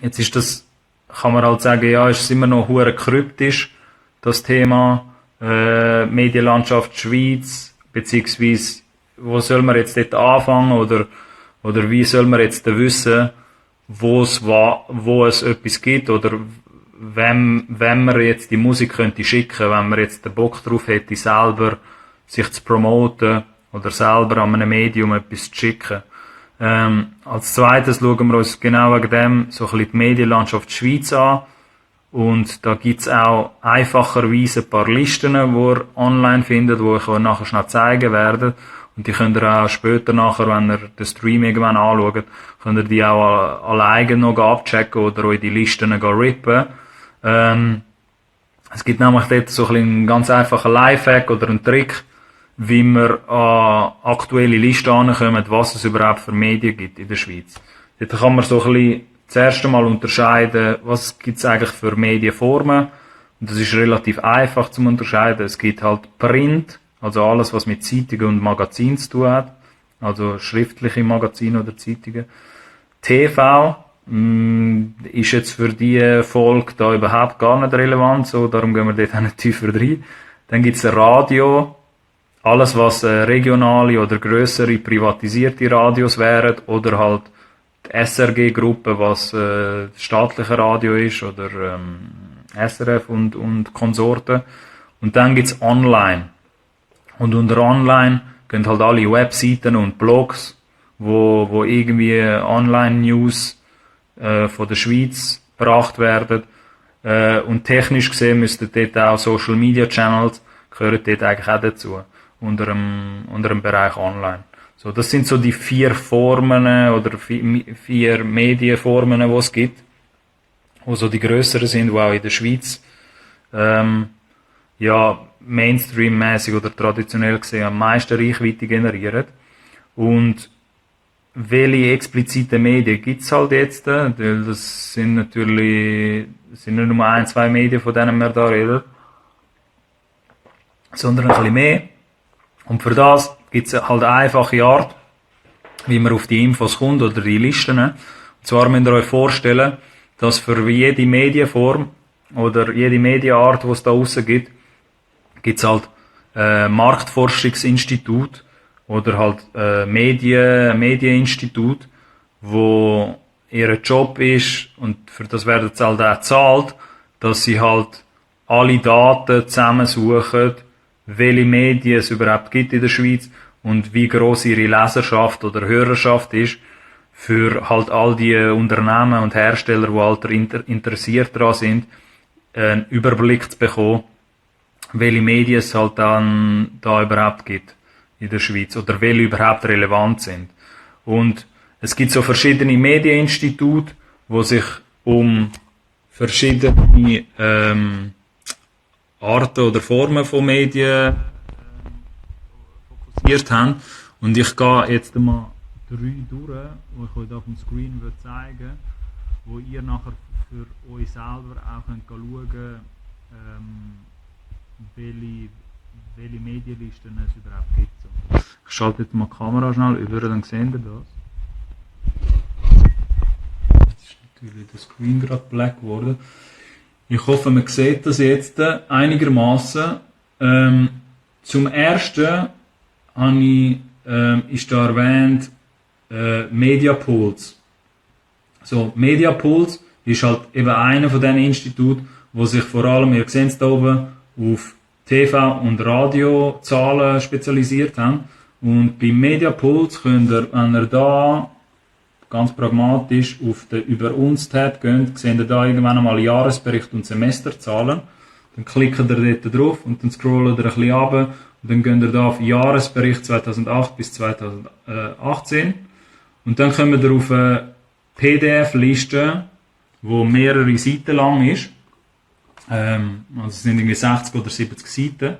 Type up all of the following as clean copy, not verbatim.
Jetzt ist das, kann man halt sagen, ja, ist es immer noch hure kryptisch, das Thema Medienlandschaft Schweiz, beziehungsweise wo soll man jetzt dort anfangen oder wie soll man jetzt wissen, wo es etwas gibt oder wenn man jetzt die Musik könnte schicken, wenn man jetzt den Bock drauf hätte, selber sich zu promoten oder selber an einem Medium etwas zu schicken. Als zweites schauen wir uns genau wegen dem so ein bisschen die Medienlandschaft Schweiz an. Und da gibt's auch einfacherweise ein paar Listen, die ihr online findet, die ich euch nachher schnell zeigen werde. Und die könnt ihr auch später nachher, wenn ihr den Stream irgendwann anschaut, könnt ihr die auch alleine noch abchecken oder euch die Listen rippen. Es gibt nämlich dort so ein bisschen einen ganz einfachen Lifehack oder einen Trick, wie wir an aktuelle Listen ankommen, was es überhaupt für Medien gibt in der Schweiz. Dort kann man so ein bisschen das erste Mal unterscheiden, was gibt es eigentlich für Medienformen. Und das ist relativ einfach zu unterscheiden. Es gibt halt Print, also alles, was mit Zeitungen und Magazinen zu tun hat. Also schriftliche Magazine oder Zeitungen. TV ist jetzt für die Folge da überhaupt gar nicht relevant, so, darum gehen wir dort auch nicht tiefer rein. Dann gibt's Radio, alles was regionale oder grössere privatisierte Radios wären oder halt die SRG-Gruppe, was das staatliche Radio ist oder SRF und Konsorten. Und dann gibt's Online. Und unter Online gehen halt alle Webseiten und Blogs, wo irgendwie Online-News von der Schweiz gebracht werden. Und technisch gesehen müssten dort auch Social Media Channels gehören dort eigentlich auch dazu. Unter dem Bereich Online. So, das sind so die 4 Formen oder 4 Medienformen, die es gibt. Die so die grösseren sind, die auch in der Schweiz, ja, Mainstream-mäßig oder traditionell gesehen am meisten Reichweite generieren. Und welche expliziten Medien gibt's halt jetzt? Weil das sind natürlich, nicht nur 1, 2 Medien, von denen wir da reden, sondern ein bisschen mehr. Und für das gibt's halt eine einfache Art, wie man auf die Infos kommt oder die Listen. Und zwar müsst ihr euch vorstellen, dass für jede Medienform oder jede Medienart, die es da draussen gibt, gibt's halt Marktforschungsinstitut oder halt Medieninstitut, wo ihr Job ist, und für das werden sie halt auch gezahlt, dass sie halt alle Daten zusammensuchen, welche Medien es überhaupt gibt in der Schweiz und wie gross ihre Leserschaft oder Hörerschaft ist, für halt all die Unternehmen und Hersteller, die halt interessiert daran sind, einen Überblick zu bekommen, welche Medien es halt dann da überhaupt gibt in der Schweiz oder welche überhaupt relevant sind. Und es gibt so verschiedene Medieninstitute, die sich um verschiedene Arten oder Formen von Medien fokussiert haben. Und ich gehe jetzt mal 3 durch, die ich euch auf dem Screen zeigen würde, wo ihr nachher für euch selber auch schauen könnt, welche Medienlisten es überhaupt gibt. So. Ich schalte jetzt mal die Kamera schnell über, dann seht ihr das. Jetzt ist natürlich der Screen gerade black geworden. Ich hoffe, man sieht das jetzt einigermaßen. Zum ersten ist da erwähnt Mediapulse. So, Mediapulse ist halt eben einer von diesen Instituten, wo sich vor allem, ihr seht es da oben, auf TV- und Radiozahlen spezialisiert haben. Und beim Mediapulse könnt ihr, wenn ihr da ganz pragmatisch auf den Über uns Tab geht, seht ihr da irgendwann einmal Jahresbericht und Semesterzahlen. Dann klickt ihr dort drauf und dann scrollt ihr ein bisschen runter und dann geht ihr da auf Jahresbericht 2008 bis 2018 und dann kommt ihr auf eine PDF-Liste, die mehrere Seiten lang ist. Also es sind irgendwie 60 oder 70 Seiten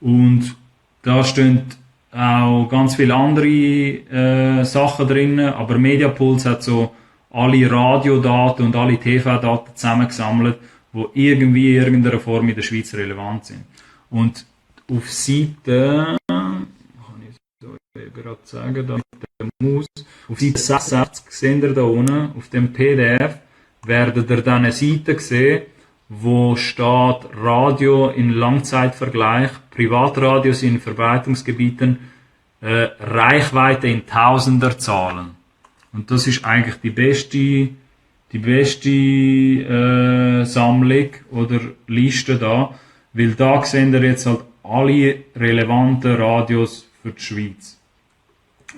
und da stehen auch ganz viele andere Sachen drin, aber Mediapulse hat so alle Radiodaten und alle TV-Daten zusammengesammelt, die irgendwie in irgendeiner Form in der Schweiz relevant sind. Und auf Seite, kann ich so gerade sagen, da mit der Maus, auf Seite 66 seht ihr da unten, auf dem PDF, werdet ihr dann eine Seite sehen, wo steht Radio in Langzeitvergleich, Privatradios in Verbreitungsgebieten, Reichweite in Tausenderzahlen. Und das ist eigentlich die beste Sammlung oder Liste da, weil da sehen wir jetzt halt alle relevanten Radios für die Schweiz,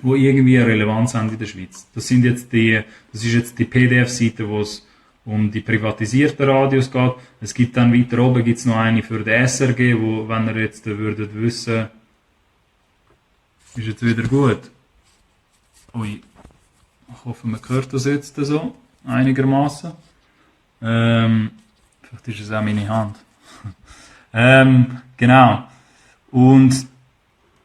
wo irgendwie eine Relevanz haben in der Schweiz. Das ist jetzt die PDF-Seite, wo es um die privatisierten Radios geht. Es gibt dann weiter oben gibt's noch eine für den SRG, wo, wenn ihr jetzt würdet wissen, ist jetzt wieder gut. Ui, ich hoffe, man hört das jetzt so einigermaßen. Vielleicht ist es auch meine Hand. Genau. Und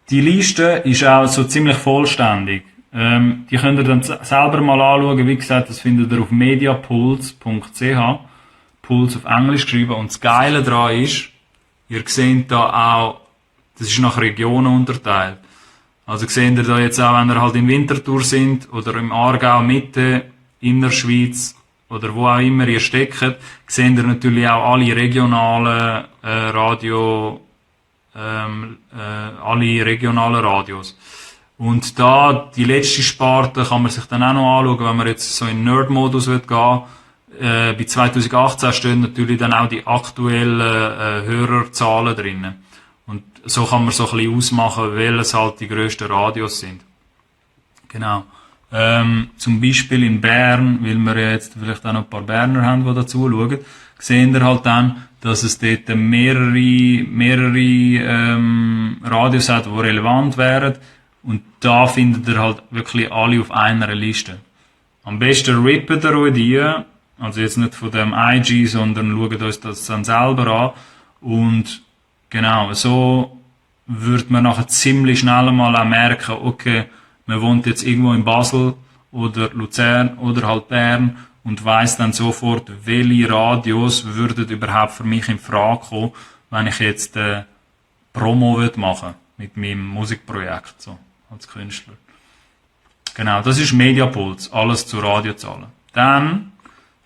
die Liste ist auch so ziemlich vollständig. Die könnt ihr dann selber mal anschauen. Wie gesagt, das findet ihr auf mediapulse.ch. Puls auf Englisch geschrieben. Und das Geile daran ist, ihr seht da auch, das ist nach Regionen unterteilt. Also seht ihr da jetzt auch, wenn ihr halt in Winterthur sind oder im Aargau, Mitte, Innerschweiz oder wo auch immer ihr steckt, seht ihr natürlich auch alle regionalen alle regionalen Radios. Und da, die letzte Sparte kann man sich dann auch noch anschauen, wenn man jetzt so in Nerd-Modus gehen will. Bei 2018 stehen natürlich dann auch die aktuellen Hörerzahlen drinnen. Und so kann man so ein bisschen ausmachen, welches halt die grössten Radios sind. Genau. Zum Beispiel in Bern, weil wir ja jetzt vielleicht auch noch ein paar Berner haben, die dazu schauen, sehen wir halt dann, dass es dort mehrere Radios hat, die relevant wären. Und da findet ihr halt wirklich alle auf einer Liste. Am besten rippen ihr euch die, also jetzt nicht von dem IG, sondern schaut euch das dann selber an. Und genau, so wird man nachher ziemlich schnell mal auch merken, okay, man wohnt jetzt irgendwo in Basel oder Luzern oder halt Bern und weiss dann sofort, welche Radios würden überhaupt für mich in Frage kommen, wenn ich jetzt Promo machen mit meinem Musikprojekt, so, als Künstler. Genau, das ist Mediapuls, alles zu Radiozahlen. Dann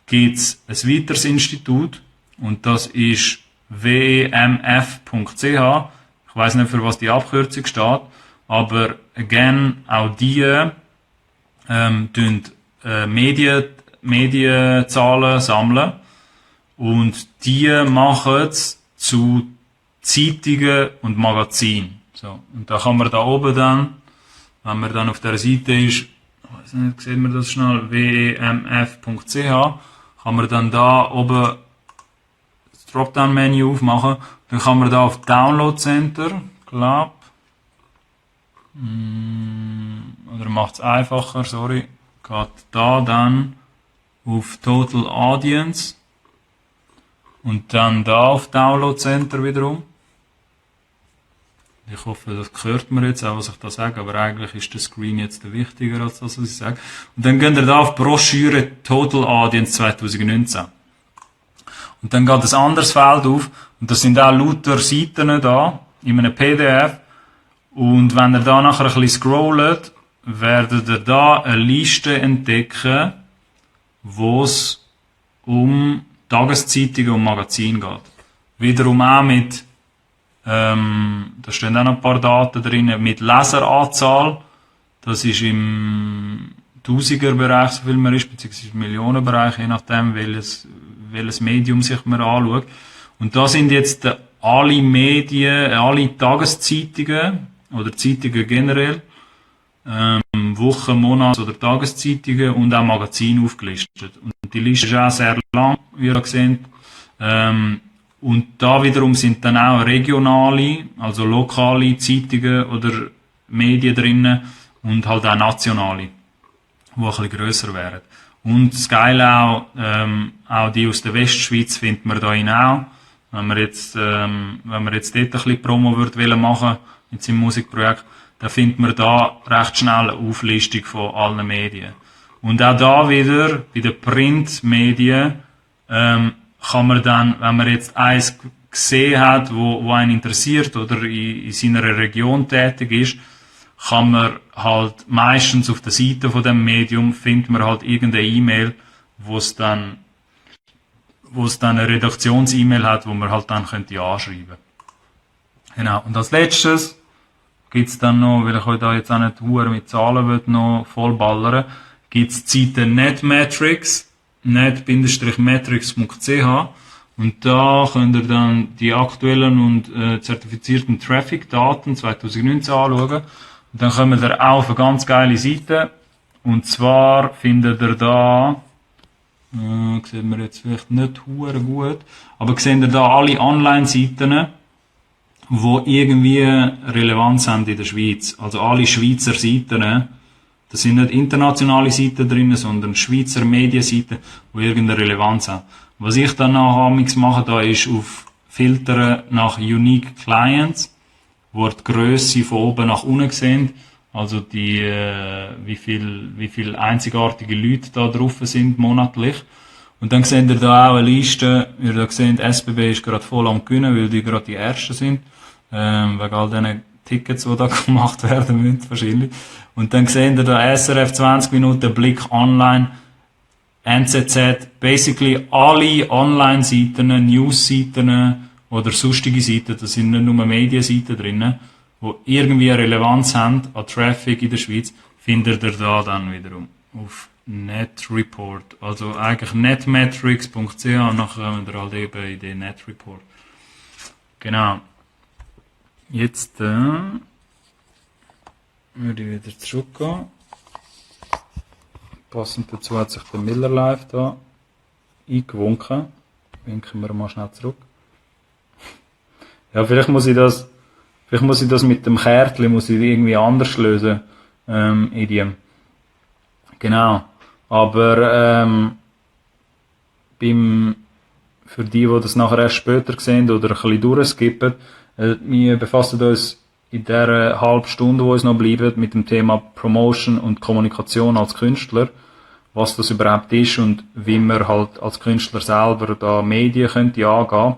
gibt's ein weiteres Institut und das ist wemf.ch. Ich weiss nicht, für was die Abkürzung steht, aber again, auch die Medienzahlen sammeln und die machen es zu Zeitungen und Magazinen. So, und da kann man da oben dann, wenn man dann auf der Seite ist, ich weiss nicht, sieht man das schnell, wemf.ch, kann man dann da oben das Dropdown-Menü aufmachen. Dann kann man da auf Download Center, glaub, oder macht es einfacher, sorry, geht da dann auf Total Audience und dann da auf Download Center wiederum. Ich hoffe, das hört man jetzt auch, was ich da sage, aber eigentlich ist der Screen jetzt wichtiger als das, was ich sage. Und dann geht ihr da auf Broschüre Total Audience 2019. Und dann geht ein anderes Feld auf und das sind auch lauter Seiten da in einem PDF. Und wenn ihr da nachher ein bisschen scrollt, werdet ihr da eine Liste entdecken, wo es um Tageszeitungen und Magazine geht. Wiederum auch mit, da stehen auch noch ein paar Daten drin, mit Leseranzahl. Das ist im Tausigerbereich, so viel man ist, beziehungsweise im Millionenbereich, je nachdem, welches Medium sich man anschaut. Und da sind jetzt alle Medien, alle Tageszeitungen oder Zeitungen generell, Wochen-, Monats- oder Tageszeitungen und auch Magazine aufgelistet. Und die Liste ist auch sehr lang, wie ihr seht. Und da wiederum sind dann auch regionale, also lokale Zeitungen oder Medien drinnen und halt auch nationale, die ein bisschen grösser wären. Und das Geile auch die aus der Westschweiz findet man da auch. Wenn man jetzt dort ein bisschen Promo machen mit seinem Musikprojekt, dann findet man da recht schnell eine Auflistung von allen Medien. Und auch da wieder, bei den Printmedien, kann man dann, wenn man jetzt eins gesehen hat, wo einen interessiert oder in seiner Region tätig ist, kann man halt meistens auf der Seite von dem Medium findet man halt irgendeine E-Mail, wo es dann wo es dann eine Redaktions-E-Mail hat, wo man halt dann könnte anschreiben. Genau. Und als letztes gibt's dann noch, weil ich euch da jetzt auch nicht mit Zahlen will, noch vollballern, gibt's die Seite Netmetrics, net-metrics.ch, und da könnt ihr dann die aktuellen und zertifizierten Traffic-Daten 2019 anschauen. Und dann kommt ihr auch auf eine ganz geile Seite. Und zwar findet ihr da, sieht man jetzt vielleicht nicht hure gut, aber seht ihr da alle Online-Seiten, die irgendwie Relevanz haben in der Schweiz. Also alle Schweizer Seiten. Das sind nicht internationale Seiten drin, sondern Schweizer Medienseiten, die irgendeine Relevanz haben. Was ich dann nachher mache, da ist auf Filtern nach Unique Clients, wo die Grösse von oben nach unten sehen. Also die, wie viel einzigartige Leute da drauf sind monatlich. Und dann seht ihr da auch eine Liste, wie ihr da seht, SBB ist gerade voll am Gewinnen, weil die gerade die Ersten sind. Wegen all diesen Tickets, die da gemacht werden müssen, wahrscheinlich. Und dann seht ihr da SRF 20 Minuten, Blick online, NZZ, basically alle Online-Seiten, News-Seiten oder sonstige Seiten, da sind nicht nur Medienseiten drin, die irgendwie eine Relevanz haben an Traffic in der Schweiz, findet ihr da dann wiederum auf Netreport. Also eigentlich netmetrics.ch und nachher kommen wir halt eben in den Netreport. Genau. Jetzt würde ich wieder zurückgehen. Passend dazu hat sich der Miller Live da eingewunken. Winken wir mal schnell zurück. Ja, vielleicht muss ich das mit dem Kärtchen irgendwie anders lösen, Idiom. Genau. Aber, für die das nachher erst später sehen oder ein bisschen durchskippen, wir befassen uns in der halben Stunde, wo uns noch bleibt, mit dem Thema Promotion und Kommunikation als Künstler, was das überhaupt ist und wie man halt als Künstler selber da Medien könnte angehen.